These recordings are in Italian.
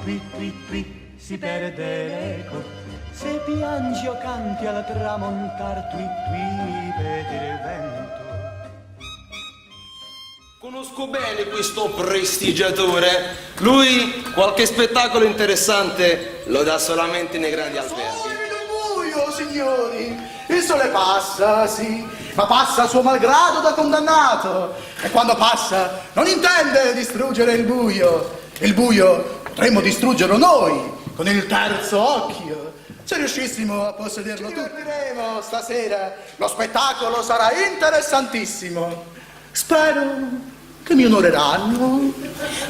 twi, si perde l'eco. Se piangi o canti al tramontar, twi, vedi il vento. Conosco bene questo prestigiatore. Lui qualche spettacolo interessante lo dà solamente nei grandi alberghi. Sono in un buio, signori. Il sole passa, sì, ma passa a suo malgrado da condannato. E quando passa non intende distruggere il buio. Il buio potremmo distruggerlo noi, con il terzo occhio. Se riuscissimo a possederlo tutti. Ci divertiremo stasera. Lo spettacolo sarà interessantissimo. Spero che mi onoreranno.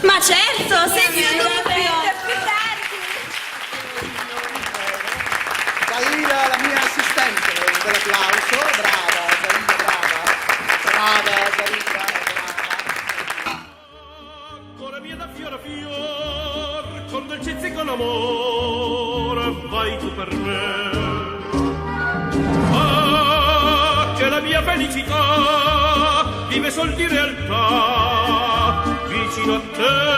Ma certo, se mi Zaira, la mia assistente, dell'applauso. Brava, Zaira, brava. Brava, Zaira, brava. Cuore mio da fiore a fior, con dolcezza e con amore, vai tu per me. Ah, che la mia felicità vive sol di realtà, vicino a te.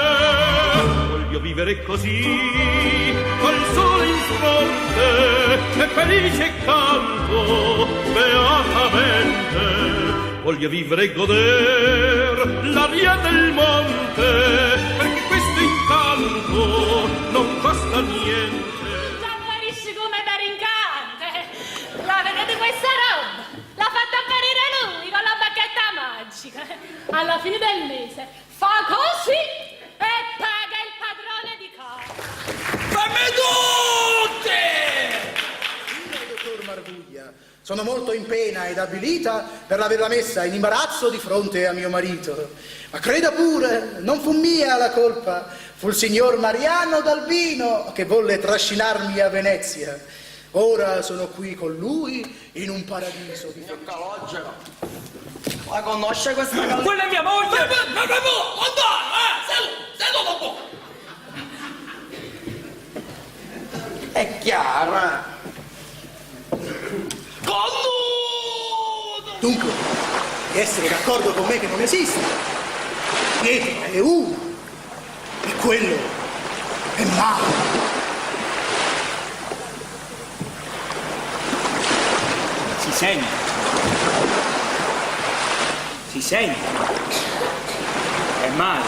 Voglio vivere così, col sole in fronte, e felice canto, beatamente. Voglio vivere e goder l'aria del monte, perché questo incanto non costa niente. apparisce come berincante. La vedete questa roba? L'ha fatta apparire lui con la bacchetta magica. Alla fine del mese fa così e paga il padrone di casa. Fammi tutte! Dottor Marbuglia, sono molto in pena ed avvilita per averla messa in imbarazzo di fronte a mio marito. Ma creda pure, non fu mia la colpa, fu il signor Mariano d'Albino che volle trascinarmi a Venezia. Ora sono qui con lui in un paradiso di felicità. Calogero, la conosce questa calogero? Quella è mia moglie! Seduto! È chiara. Conduto! Dunque, di essere d'accordo con me che non esiste. Pietro è uno e quello è male. Si sente, è male.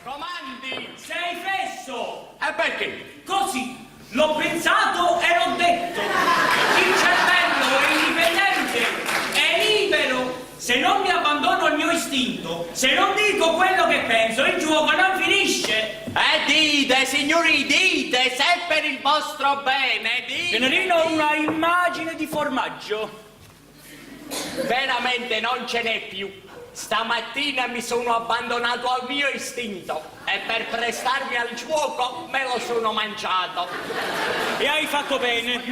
Comandi! Sei fesso! E perché? Così, l'ho pensato e l'ho detto. Il cervello è indipendente, è libero. Se non mi abbandono al mio istinto, se non dico quello che penso, il gioco non finisce. Dite, signori, dite, se è per il vostro bene, dite. Tenerino ha una immagine di formaggio. Veramente non ce n'è più. Stamattina mi sono abbandonato al mio istinto e per prestarmi al gioco me lo sono mangiato. E hai fatto bene.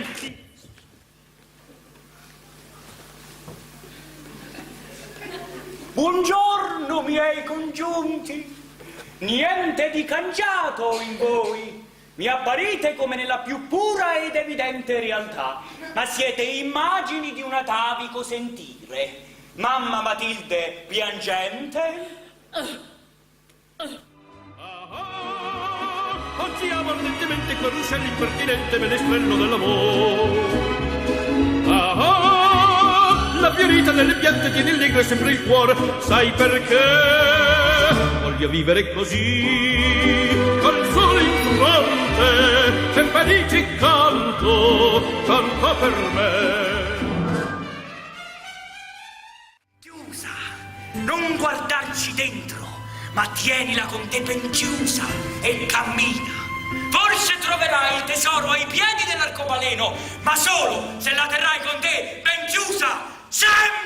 Buongiorno, miei congiunti. Niente di cangiato in voi. Mi apparite come nella più pura ed evidente realtà, ma siete immagini di un atavico sentire. Mamma Matilde piangente. Oggi amo ardentemente quel ruscello impertinente menestrello dell'amore. La fiorita delle piante tiene allegro sempre il cuore. Sai perché? Voglio vivere così, col sole in fronte, se felice canto per me. Chiusa, non guardarci dentro, ma tienila con te ben chiusa e cammina. Forse troverai il tesoro ai piedi dell'arcobaleno, ma solo se la terrai con te ben chiusa, sempre!